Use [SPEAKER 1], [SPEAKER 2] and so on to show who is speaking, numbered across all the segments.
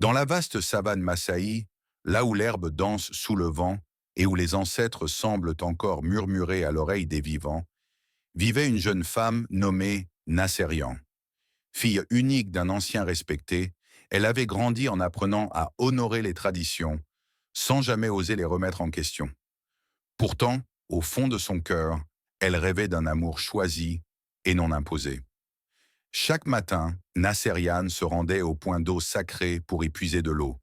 [SPEAKER 1] Dans la vaste savane Massaï, là où l'herbe danse sous le vent et où les ancêtres semblent encore murmurer à l'oreille des vivants, vivait une jeune femme nommée Nasserian. Fille unique d'un ancien respecté, elle avait grandi en apprenant à honorer les traditions, sans jamais oser les remettre en question. Pourtant, au fond de son cœur, elle rêvait d'un amour choisi et non imposé. Chaque matin, Nasserian se rendait au point d'eau sacré pour y puiser de l'eau.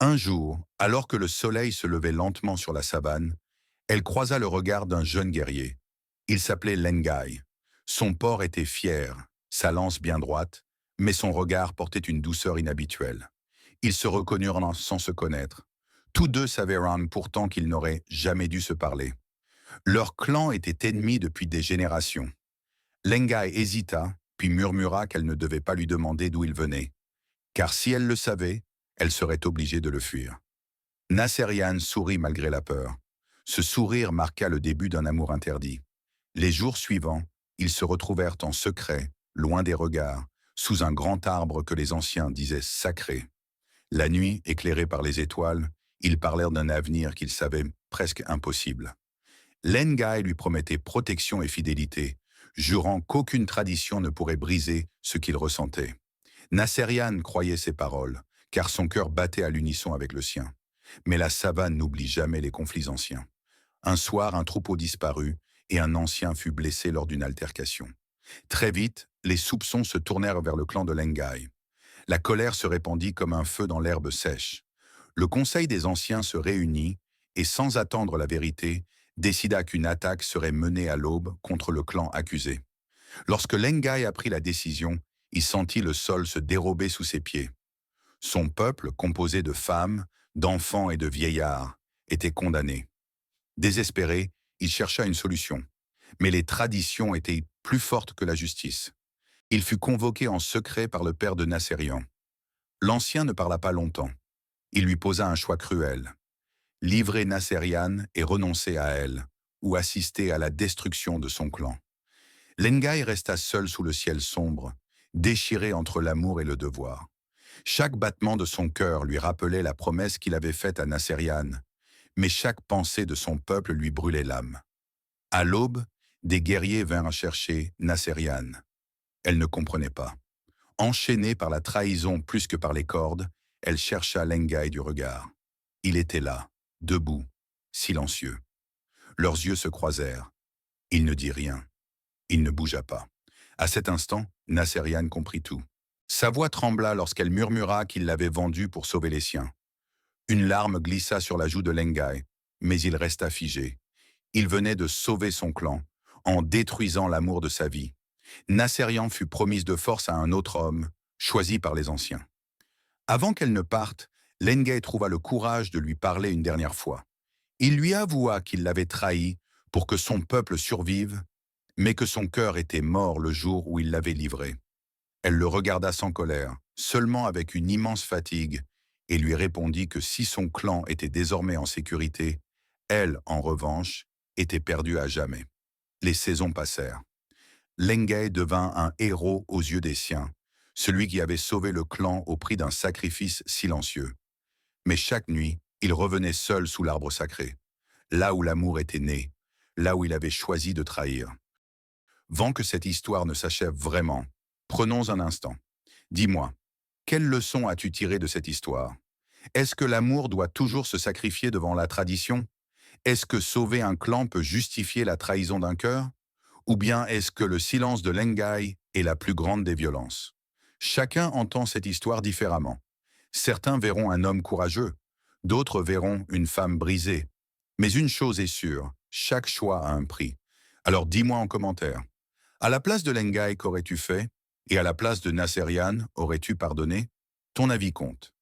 [SPEAKER 1] Un jour, alors que le soleil se levait lentement sur la savane, elle croisa le regard d'un jeune guerrier. Il s'appelait Lengai. Son port était fier, sa lance bien droite, mais son regard portait une douceur inhabituelle. Ils se reconnurent sans se connaître. Tous deux savaient pourtant qu'ils n'auraient jamais dû se parler. Leur clan était ennemi depuis des générations. Lengai hésita, puis murmura qu'elle ne devait pas lui demander d'où il venait, car si elle le savait, elle serait obligée de le fuir. Nasserian sourit malgré la peur. Ce sourire marqua le début d'un amour interdit. Les jours suivants, ils se retrouvèrent en secret, loin des regards, sous un grand arbre que les anciens disaient sacré. La nuit, éclairée par les étoiles, ils parlèrent d'un avenir qu'ils savaient presque impossible. Lengai lui promettait protection et fidélité, jurant qu'aucune tradition ne pourrait briser ce qu'il ressentait. Nasserian croyait ses paroles, car son cœur battait à l'unisson avec le sien. Mais la savane n'oublie jamais les conflits anciens. Un soir, un troupeau disparut et un ancien fut blessé lors d'une altercation. Très vite, les soupçons se tournèrent vers le clan de Lengai. La colère se répandit comme un feu dans l'herbe sèche. Le conseil des anciens se réunit et, sans attendre la vérité, décida qu'une attaque serait menée à l'aube contre le clan accusé. Lorsque Lengai apprit la décision, il sentit le sol se dérober sous ses pieds. Son peuple, composé de femmes, d'enfants et de vieillards, était condamné. Désespéré, il chercha une solution. Mais les traditions étaient plus fortes que la justice. Il fut convoqué en secret par le père de Nasserian. L'ancien ne parla pas longtemps. Il lui posa un choix cruel. Livrer Nasserian et renoncer à elle, ou assister à la destruction de son clan. Lengai resta seul sous le ciel sombre, déchiré entre l'amour et le devoir. Chaque battement de son cœur lui rappelait la promesse qu'il avait faite à Nasserian, mais chaque pensée de son peuple lui brûlait l'âme. À l'aube, des guerriers vinrent chercher Nasserian. Elle ne comprenait pas. Enchaînée par la trahison plus que par les cordes, elle chercha Lengai du regard. Il était là, debout, silencieux. Leurs yeux se croisèrent. Il ne dit rien. Il ne bougea pas. À cet instant, Nasserian comprit tout. Sa voix trembla lorsqu'elle murmura qu'il l'avait vendu pour sauver les siens. Une larme glissa sur la joue de Lengai, mais il resta figé. Il venait de sauver son clan, en détruisant l'amour de sa vie. Nasserian fut promise de force à un autre homme, choisi par les anciens. Avant qu'elle ne parte, Lengai trouva le courage de lui parler une dernière fois. Il lui avoua qu'il l'avait trahi pour que son peuple survive, mais que son cœur était mort le jour où il l'avait livré. Elle le regarda sans colère, seulement avec une immense fatigue, et lui répondit que si son clan était désormais en sécurité, elle, en revanche, était perdue à jamais. Les saisons passèrent. Lengai devint un héros aux yeux des siens, celui qui avait sauvé le clan au prix d'un sacrifice silencieux. Mais chaque nuit, il revenait seul sous l'arbre sacré, là où l'amour était né, là où il avait choisi de trahir. Avant que cette histoire ne s'achève vraiment, prenons un instant. Dis-moi, quelle leçon as-tu tirée de cette histoire? Est-ce que l'amour doit toujours se sacrifier devant la tradition? Est-ce que sauver un clan peut justifier la trahison d'un cœur? Ou bien est-ce que le silence de Lengai est la plus grande des violences? Chacun entend cette histoire différemment. Certains verront un homme courageux, d'autres verront une femme brisée. Mais une chose est sûre, chaque choix a un prix. Alors dis-moi en commentaire. À la place de Lengai, qu'aurais-tu fait? Et à la place de Nasserian, aurais-tu pardonné? Ton avis compte.